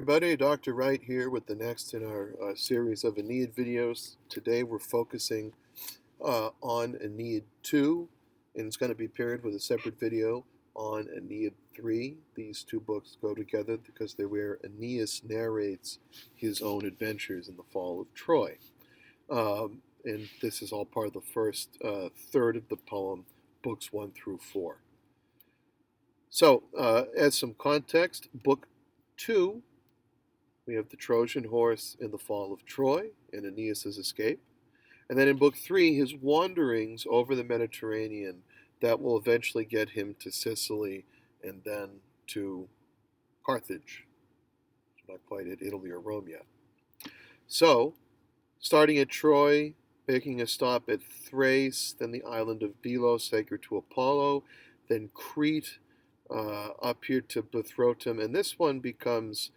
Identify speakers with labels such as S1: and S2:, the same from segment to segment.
S1: Everybody, Dr. Wright here with the next in our series of Aeneid videos. Today we're focusing on Aeneid 2, and it's going to be paired with a separate video on Aeneid 3. These two books go together because they're where Aeneas narrates his own adventures in the fall of Troy. And this is all part of the first third of the poem, books 1 through 4. So, as some context, book 2, we have the Trojan horse in the fall of Troy and Aeneas' escape. And then in book 3, his wanderings over the Mediterranean that will eventually get him to Sicily and then to Carthage. Not quite at Italy or Rome yet. So, starting at Troy, making a stop at Thrace, then the island of Delos, sacred to Apollo, then Crete, up here to Buthrotum, and this one becomes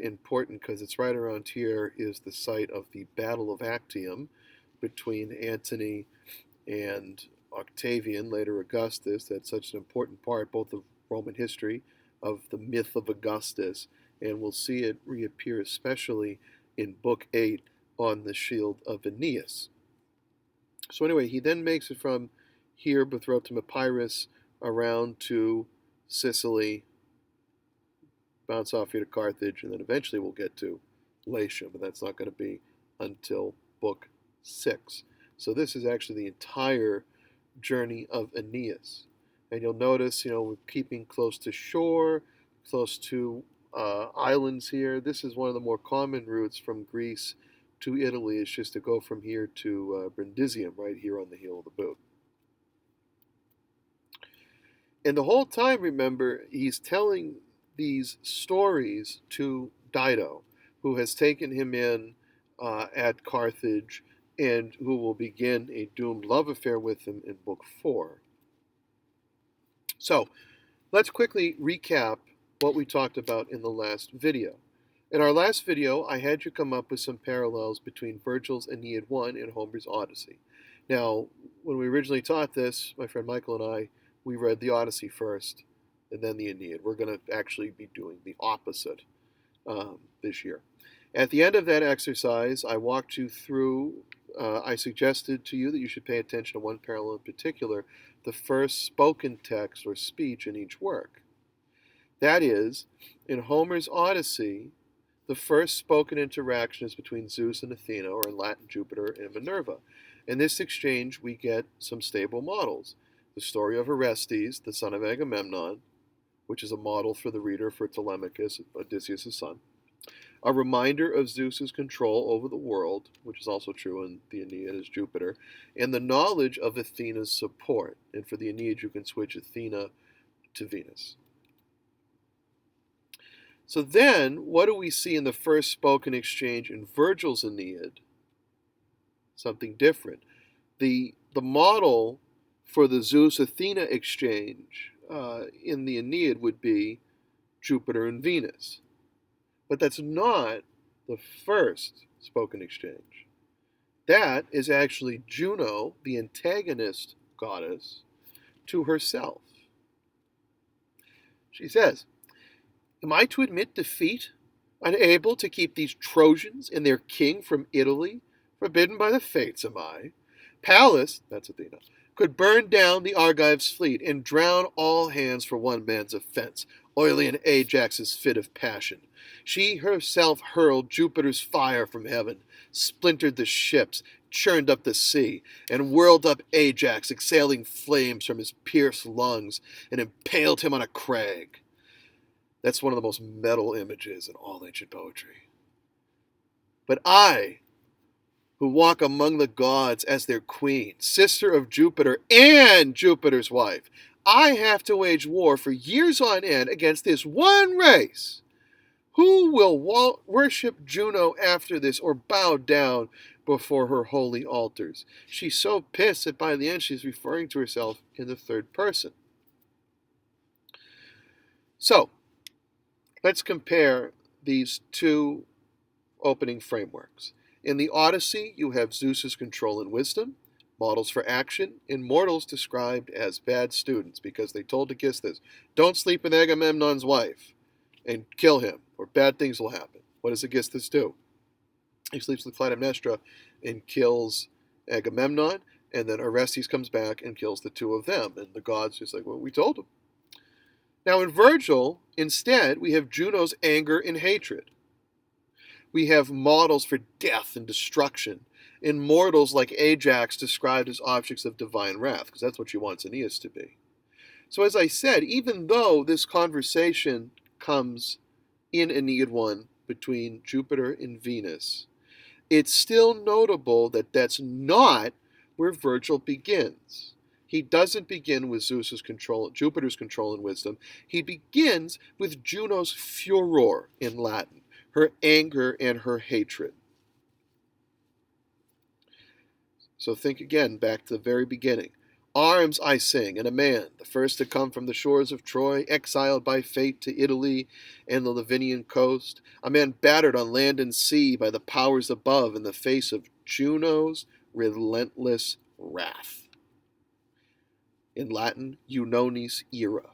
S1: important because it's right around here is the site of the Battle of Actium between Antony and Octavian, later Augustus. That's such an important part, both of Roman history, of the myth of Augustus, and we'll see it reappear especially in Book 8 on the shield of Aeneas. So anyway, he then makes it from here, Buthrotum Epirus, around to Sicily, bounce off here to Carthage, and then eventually we'll get to Latium, but that's not going to be until book 6. So this is actually the entire journey of Aeneas. And you'll notice, we're keeping close to shore, close to islands here. This is one of the more common routes from Greece to Italy, is just to go from here to Brundisium, right here on the heel of the boot. And the whole time, remember, he's telling these stories to Dido, who has taken him in at Carthage and who will begin a doomed love affair with him in book 4. So let's quickly recap what we talked about in the last video. In our last video, I had you come up with some parallels between Vergil's Aeneid 1 and Homer's Odyssey. Now, when we originally taught this, my friend Michael and I, we read the Odyssey first and then the Aeneid. We're going to actually be doing the opposite this year. At the end of that exercise, I walked you through, I suggested to you that you should pay attention to one parallel in particular, the first spoken text or speech in each work. That is, in Homer's Odyssey, the first spoken interaction is between Zeus and Athena, or in Latin, Jupiter and Minerva. In this exchange, we get some stable models. The story of Orestes, the son of Agamemnon, which is a model for the reader for Telemachus, Odysseus' son. A reminder of Zeus's control over the world, which is also true in the Aeneid as Jupiter, and the knowledge of Athena's support. And for the Aeneid, you can switch Athena to Venus. So then, what do we see in the first spoken exchange in Vergil's Aeneid? Something different. The model for the Zeus-Athena exchange in the Aeneid would be Jupiter and Venus. But that's not the first spoken exchange. That is actually Juno, the antagonist goddess, to herself. She says, "Am I to admit defeat, unable to keep these Trojans and their king from Italy? Forbidden by the fates am I. Pallas," that's Athena, "could burn down the Argives' fleet and drown all hands for one man's offense, oily in Ajax's fit of passion. She herself hurled Jupiter's fire from heaven, splintered the ships, churned up the sea, and whirled up Ajax, exhaling flames from his pierced lungs, and impaled him on a crag." That's one of the most metal images in all ancient poetry. "But I, who walk among the gods as their queen, sister of Jupiter and Jupiter's wife, I have to wage war for years on end against this one race. Who will worship Juno after this or bow down before her holy altars?" She's so pissed that by the end she's referring to herself in the third person. So, let's compare these two opening frameworks. In the Odyssey, you have Zeus's control and wisdom, models for action, and mortals described as bad students because they told Aegisthus, "Don't sleep with Agamemnon's wife and kill him." or bad things will happen. What does Aegisthus do? He sleeps with Clytemnestra and kills Agamemnon, and then Orestes comes back and kills the two of them. And the gods just like, well, we told him. Now in Vergil, instead, we have Juno's anger and hatred. We have models for death and destruction, and mortals like Ajax described as objects of divine wrath, because that's what she wants Aeneas to be. So as I said, even though this conversation comes in Aeneid 1 between Jupiter and Venus, it's still notable that that's not where Vergil begins. He doesn't begin with Zeus's control, Jupiter's control and wisdom. He begins with Juno's furor in Latin, her anger and her hatred. So think again back to the very beginning. Arms I sing, and a man, the first to come from the shores of Troy, exiled by fate to Italy and the Lavinian coast, a man battered on land and sea by the powers above in the face of Juno's relentless wrath. In Latin, Junonis ira.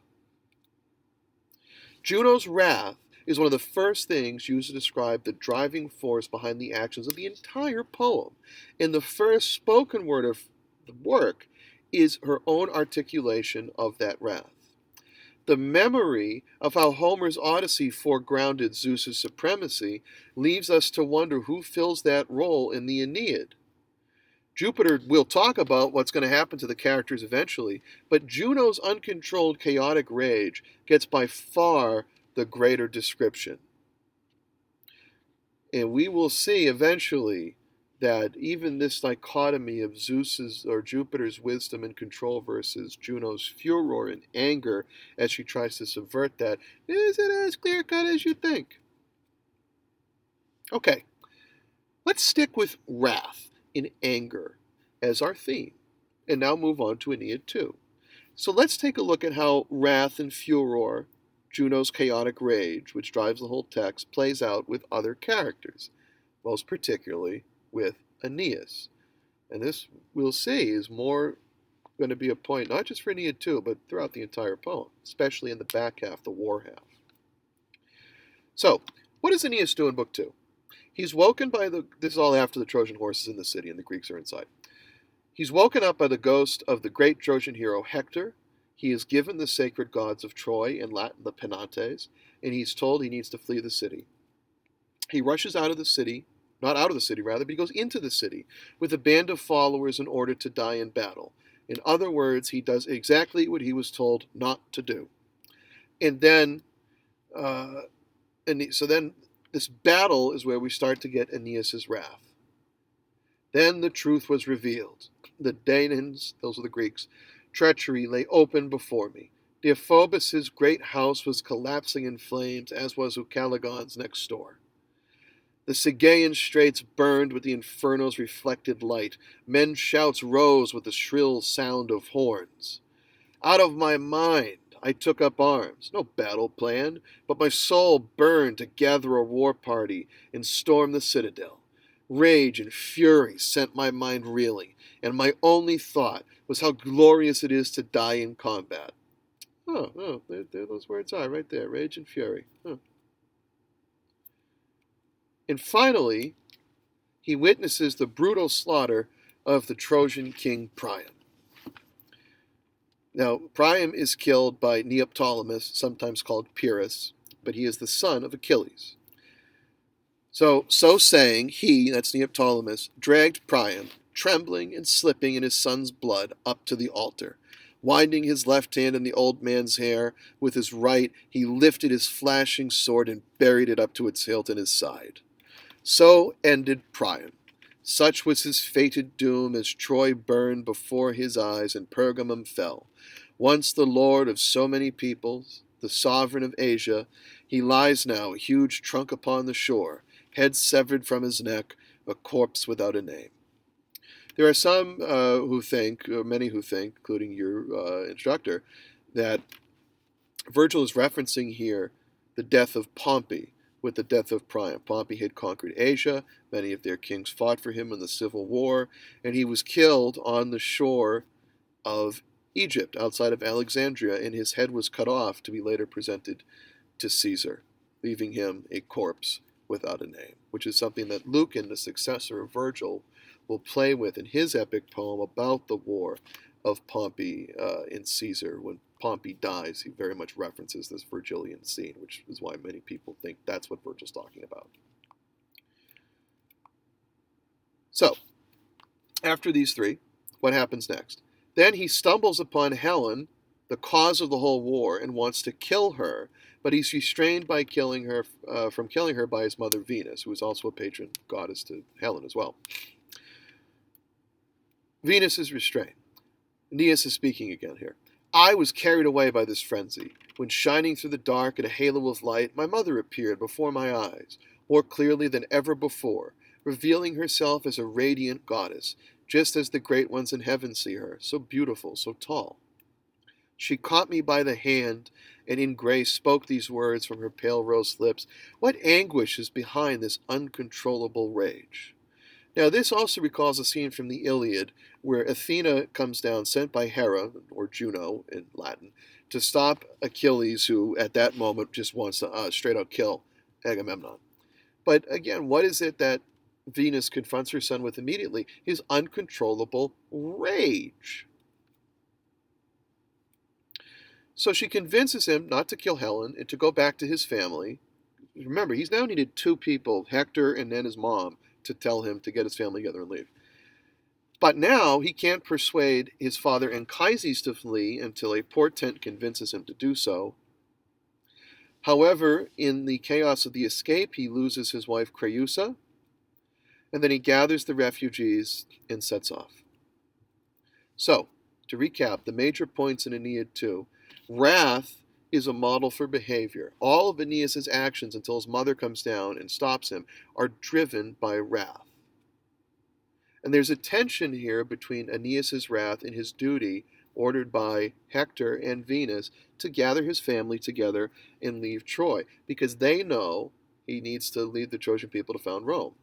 S1: Juno's wrath is one of the first things used to describe the driving force behind the actions of the entire poem. And the first spoken word of the work is her own articulation of that wrath. The memory of how Homer's Odyssey foregrounded Zeus's supremacy leaves us to wonder who fills that role in the Aeneid. Jupiter will talk about what's going to happen to the characters eventually, but Juno's uncontrolled chaotic rage gets by far the greater description. And we will see eventually that even this dichotomy of Zeus's or Jupiter's wisdom and control versus Juno's furor and anger as she tries to subvert that isn't as clear cut as you think. Okay, let's stick with wrath and anger as our theme, and now move on to Aeneid 2. So let's take a look at how wrath and furor, Juno's chaotic rage, which drives the whole text, plays out with other characters, most particularly with Aeneas. And this, we'll see, is more going to be a point, not just for Aeneid 2, but throughout the entire poem, especially in the back half, the war half. So, what does Aeneas do in Book 2? He's woken by this is all after the Trojan horse is in the city and the Greeks are inside. He's woken up by the ghost of the great Trojan hero Hector. He is given the sacred gods of Troy, in Latin the Penates, and he's told he needs to flee the city. He rushes out of the city, not out of the city rather, but he goes into the city with a band of followers in order to die in battle. In other words, he does exactly what he was told not to do. And then, so then this battle is where we start to get Aeneas' wrath. Then the truth was revealed. The Danaans, those are the Greeks, treachery lay open before me. Deiphobus' great house was collapsing in flames, as was Ucalegon's next door. The Sigean straits burned with the inferno's reflected light. Men's shouts rose with the shrill sound of horns. Out of my mind, I took up arms. No battle plan, but my soul burned to gather a war party and storm the citadel. Rage and fury sent my mind reeling, and my only thought was how glorious it is to die in combat. There those words are right there, rage and fury. And finally, he witnesses the brutal slaughter of the Trojan king Priam. Now, Priam is killed by Neoptolemus, sometimes called Pyrrhus, but he is the son of Achilles. So saying, he, that's Neoptolemus, dragged Priam, trembling and slipping in his son's blood, up to the altar. Winding his left hand in the old man's hair, with his right he lifted his flashing sword and buried it up to its hilt in his side. So ended Priam. Such was his fated doom as Troy burned before his eyes and Pergamum fell. Once the lord of so many peoples, the sovereign of Asia, he lies now, a huge trunk upon the shore, head severed from his neck, a corpse without a name. There are some who think, or many who think, including your instructor, that Vergil is referencing here the death of Pompey with the death of Priam. Pompey had conquered Asia, many of their kings fought for him in the Civil War, and he was killed on the shore of Egypt, outside of Alexandria, and his head was cut off to be later presented to Caesar. leaving him a corpse without a name, which is something that Lucan, the successor of Vergil, will play with in his epic poem about the war of Pompey and Caesar. When Pompey dies, he very much references this Vergilian scene, which is why many people think that's what Vergil's talking about. So, after these three, what happens next? Then he stumbles upon Helen, the cause of the whole war, and wants to kill her, but he's restrained by from killing her by his mother Venus, who is also a patron goddess to Helen as well. Venus is restrained. Aeneas is speaking again here. I was carried away by this frenzy, when shining through the dark in a halo of light, my mother appeared before my eyes, more clearly than ever before, revealing herself as a radiant goddess, just as the great ones in heaven see her, so beautiful, so tall. She caught me by the hand, and in grace spoke these words from her pale rose lips. What anguish is behind this uncontrollable rage? Now, this also recalls a scene from the Iliad where Athena comes down, sent by Hera, or Juno in Latin, to stop Achilles, who at that moment just wants to straight out kill Agamemnon. But again, what is it that Venus confronts her son with immediately? His uncontrollable rage. So she convinces him not to kill Helen and to go back to his family. Remember, he's now needed two people, Hector and then his mom, to tell him to get his family together and leave. But now he can't persuade his father Anchises to flee until a portent convinces him to do so. However, in the chaos of the escape, he loses his wife Creusa, and then he gathers the refugees and sets off. So, to recap, the major points in Aeneid 2, wrath is a model for behavior. All of Aeneas' actions until his mother comes down and stops him are driven by wrath. And there's a tension here between Aeneas' wrath and his duty ordered by Hector and Venus to gather his family together and leave Troy, because they know he needs to lead the Trojan people to found Rome.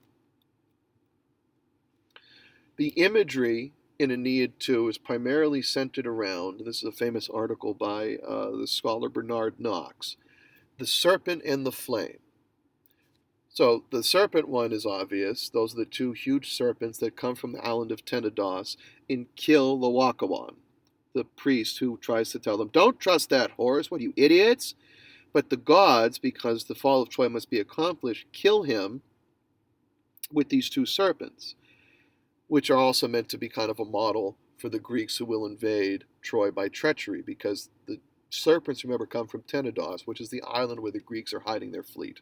S1: The imagery in Aeneid 2 is primarily centered around, and this is a famous article by the scholar Bernard Knox, the serpent and the flame. So the serpent one is obvious. Those are the two huge serpents that come from the island of Tenedos and kill Laocoon, the priest who tries to tell them, don't trust that horse, what are you, idiots? But the gods, because the fall of Troy must be accomplished, kill him with these two serpents, which are also meant to be kind of a model for the Greeks who will invade Troy by treachery, because the serpents, remember, come from Tenedos, which is the island where the Greeks are hiding their fleet.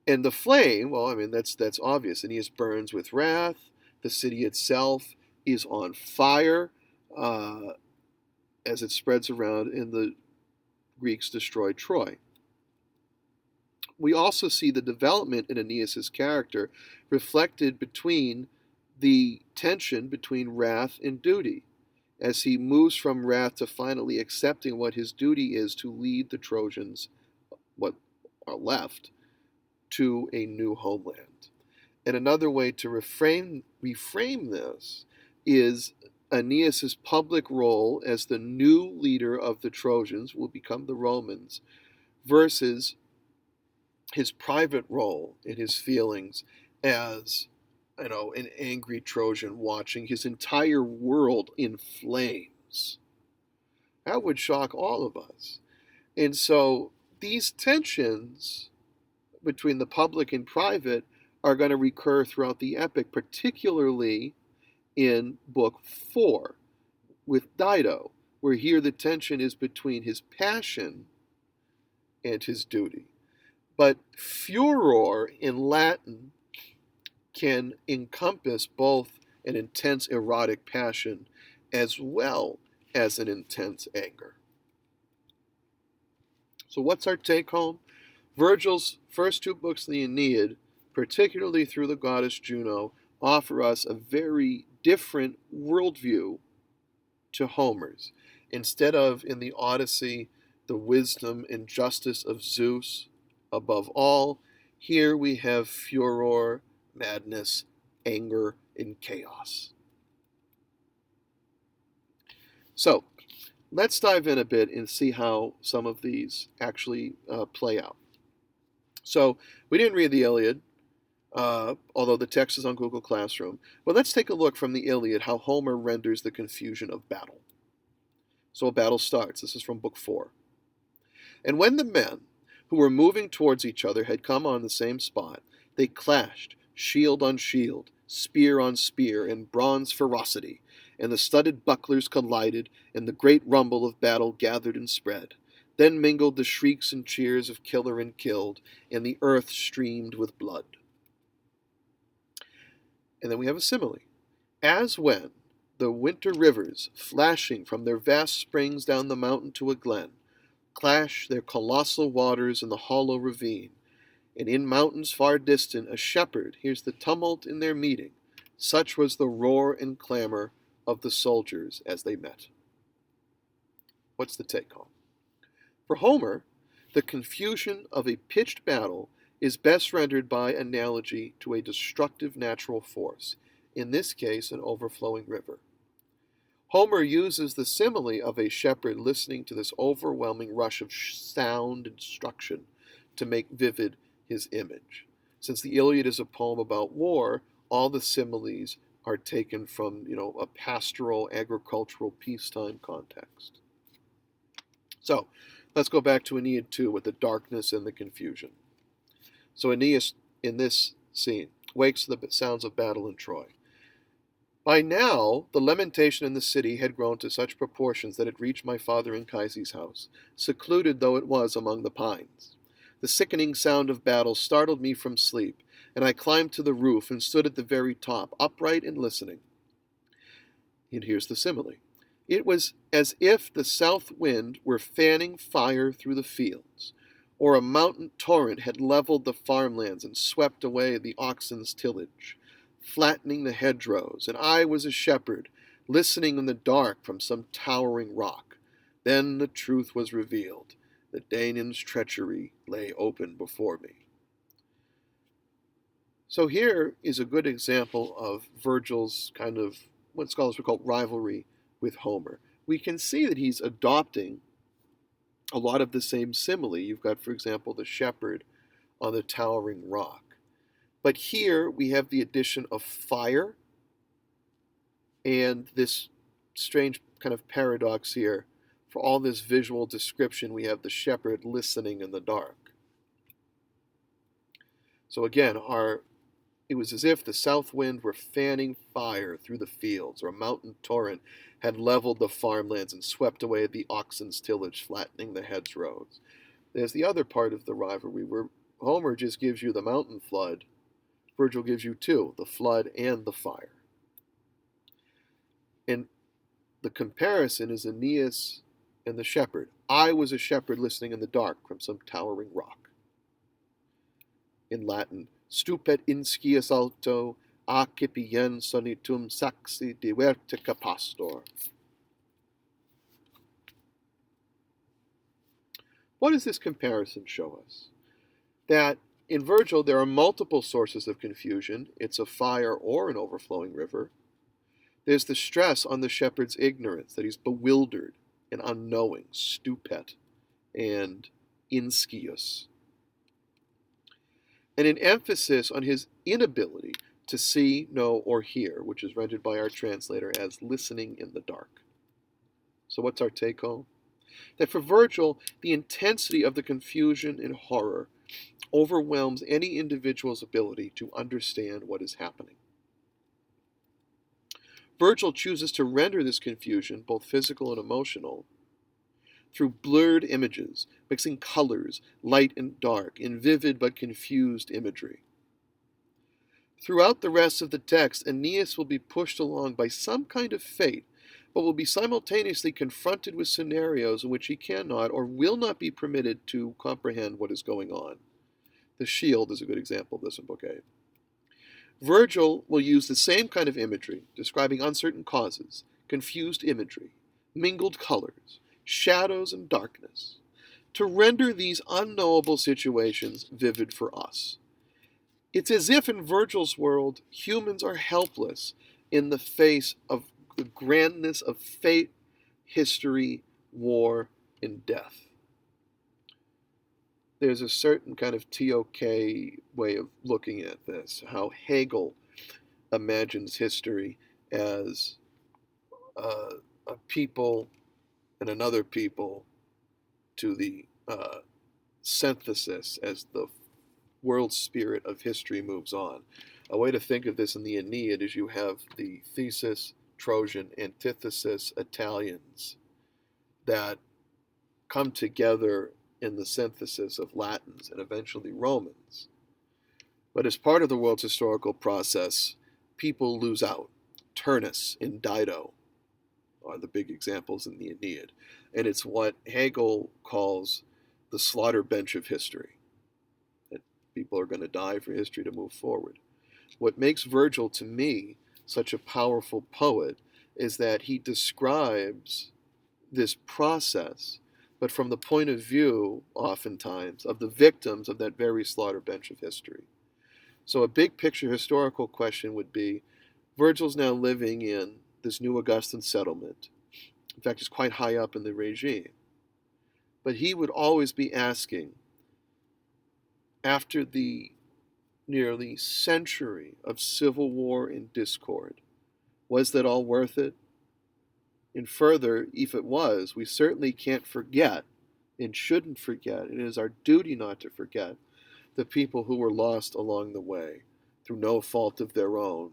S1: And the flame, well, I mean, that's obvious. Aeneas burns with wrath. The city itself is on fire as it spreads around, and the Greeks destroy Troy. We also see the development in Aeneas' character reflected between the tension between wrath and duty, as he moves from wrath to finally accepting what his duty is to lead the Trojans, what are left, to a new homeland. And another way to reframe this is Aeneas' public role as the new leader of the Trojans, will become the Romans, versus his private role in his feelings as, an angry Trojan watching his entire world in flames. That would shock all of us. And so these tensions between the public and private are going to recur throughout the epic, particularly in Book 4 with Dido, where here the tension is between his passion and his duty. But furor in Latin can encompass both an intense erotic passion as well as an intense anger. So what's our take home? Vergil's first two books of the Aeneid, particularly through the goddess Juno, offer us a very different worldview to Homer's. Instead of, in the Odyssey, the wisdom and justice of Zeus above all, here we have furor, madness, anger, and chaos. So, let's dive in a bit and see how some of these actually play out. So we didn't read the Iliad, although the text is on Google Classroom. But let's take a look from the Iliad how Homer renders the confusion of battle. So a battle starts. This is from Book 4. And when the men who were moving towards each other had come on the same spot, they clashed, shield on shield, spear on spear, in bronze ferocity, and the studded bucklers collided, and the great rumble of battle gathered and spread. Then mingled the shrieks and cheers of killer and killed, and the earth streamed with blood. And then we have a simile. As when the winter rivers, flashing from their vast springs down the mountain to a glen, clash their colossal waters in the hollow ravine, and in mountains far distant a shepherd hears the tumult in their meeting, such was the roar and clamor of the soldiers as they met. What's the take home? For Homer, the confusion of a pitched battle is best rendered by analogy to a destructive natural force, in this case an overflowing river. Homer uses the simile of a shepherd listening to this overwhelming rush of sound and destruction to make vivid his image. Since the Iliad is a poem about war, all the similes are taken from, a pastoral, agricultural, peacetime context. So, let's go back to Aeneid 2 with the darkness and the confusion. So Aeneas, in this scene, wakes to the sounds of battle in Troy. By now, the lamentation in the city had grown to such proportions that it reached my father Anchises' house, secluded though it was among the pines. The sickening sound of battle startled me from sleep, and I climbed to the roof and stood at the very top, upright and listening. And here's the simile. It was as if the south wind were fanning fire through the fields, or a mountain torrent had leveled the farmlands and swept away the oxen's tillage, flattening the hedgerows, and I was a shepherd, listening in the dark from some towering rock. Then the truth was revealed. The Danaan's treachery lay open before me. So here is a good example of Vergil's kind of what scholars would call rivalry with Homer. We can see that he's adopting a lot of the same simile. You've got, for example, the shepherd on the towering rock. But here we have the addition of fire and this strange kind of paradox here. For all this visual description, we have the shepherd listening in the dark. So again, it was as if the south wind were fanning fire through the fields, or a mountain torrent had leveled the farmlands and swept away the oxen's tillage, flattening the hedgerows. There's the other part of the rivalry where Homer just gives you the mountain flood. Vergil gives you two, the flood and the fire. And the comparison is Aeneas and the shepherd. I was a shepherd listening in the dark from some towering rock. In Latin, stupet inscius alto, accipien sonitum saxi divertica pastor. What does this comparison show us? That in Vergil there are multiple sources of confusion. It's a fire or an overflowing river. There's the stress on the shepherd's ignorance, that he's bewildered and unknowing, stupet and inscius. And an emphasis on his inability to see, know, or hear, which is rendered by our translator as listening in the dark. So what's our take home? That for Vergil, the intensity of the confusion and horror overwhelms any individual's ability to understand what is happening. Vergil chooses to render this confusion, both physical and emotional, through blurred images, mixing colors, light and dark, in vivid but confused imagery. Throughout the rest of the text, Aeneas will be pushed along by some kind of fate, but will be simultaneously confronted with scenarios in which he cannot or will not be permitted to comprehend what is going on. The shield is a good example of this in Book 8. Vergil will use the same kind of imagery, describing uncertain causes, confused imagery, mingled colors, shadows and darkness, to render these unknowable situations vivid for us. It's as if in Vergil's world, humans are helpless in the face of the grandness of fate, history, war, and death. there's a certain kind of TOK way of looking at this, how Hegel imagines history as a people and another people to the synthesis as the world spirit of history moves on. A way to think of this in the Aeneid is you have the thesis, Trojan, antithesis, Italians that come together in the synthesis of Latins and eventually Romans. But as part of the world's historical process, people lose out. Turnus and Dido are the big examples in the Aeneid. And it's what Hegel calls the slaughter bench of history. That people are going to die for history to move forward. What makes Vergil, to me, such a powerful poet is that he describes this process, but from the point of view, oftentimes, of the victims of that very slaughter bench of history. So a big picture historical question would be, Vergil's now living in this new Augustan settlement. In fact, he's quite high up in the regime. But he would always be asking, after the nearly century of civil war and discord, was that all worth it? And further, if it was, we certainly can't forget and shouldn't forget, and it is our duty not to forget, the people who were lost along the way through no fault of their own,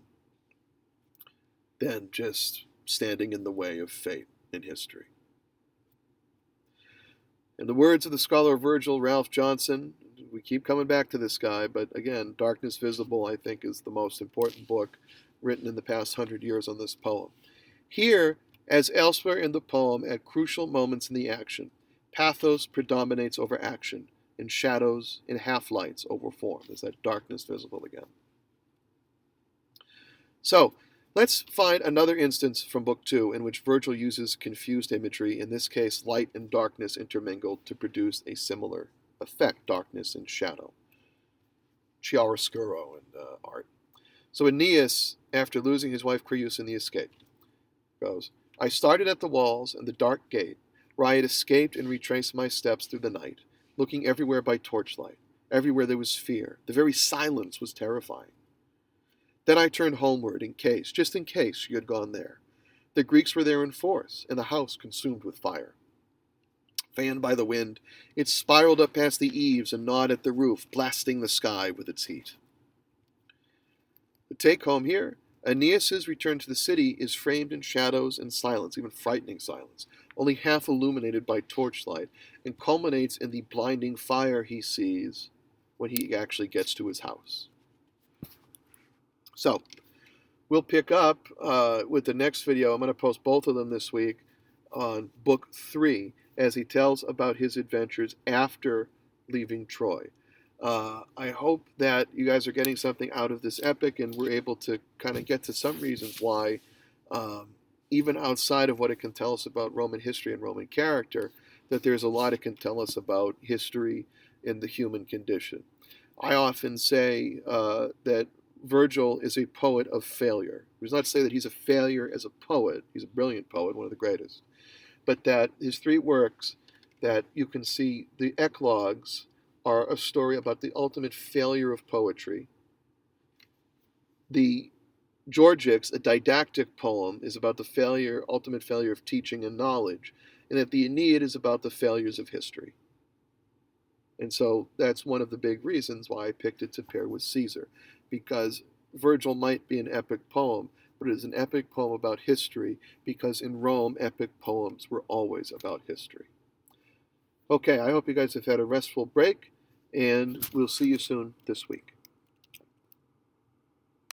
S1: than just standing in the way of fate in history. In the words of the scholar Vergil, Ralph Johnson, we keep coming back to this guy, but again, Darkness Visible, I think, is the most important book written in the past 100 years on this poem. Here, as elsewhere in the poem, at crucial moments in the action, pathos predominates over action, and shadows and half-lights over form. There's that darkness visible again. So, let's find another instance from Book 2 in which Vergil uses confused imagery, in this case light and darkness intermingled, to produce a similar effect, darkness and shadow. Chiaroscuro and art. So Aeneas, after losing his wife Creus in the escape, goes, I started at the walls and the dark gate, where I had escaped and retraced my steps through the night, looking everywhere by torchlight. Everywhere there was fear. The very silence was terrifying. Then I turned homeward in case, just in case she had gone there. The Greeks were there in force, and the house consumed with fire. Fanned by the wind, it spiraled up past the eaves and gnawed at the roof, blasting the sky with its heat. The take home here, Aeneas's return to the city is framed in shadows and silence, even frightening silence, only half illuminated by torchlight, and culminates in the blinding fire he sees when he actually gets to his house. So, we'll pick up with the next video. I'm going to post both of them this week on Book 3, as he tells about his adventures after leaving Troy. I hope that you guys are getting something out of this epic, and we're able to kind of get to some reasons why, even outside of what it can tell us about Roman history and Roman character, that there's a lot it can tell us about history and the human condition. I often say that Vergil is a poet of failure. It does not say that he's a failure as a poet. He's a brilliant poet, one of the greatest. But that his three works that you can see, the eclogues, are a story about the ultimate failure of poetry. The Georgics, a didactic poem, is about the ultimate failure of teaching and knowledge. And that the Aeneid is about the failures of history. And so that's one of the big reasons why I picked it to pair with Caesar, because Vergil might be an epic poem, but it is an epic poem about history, because in Rome, epic poems were always about history. Okay, I hope you guys have had a restful break, and we'll see you soon this week.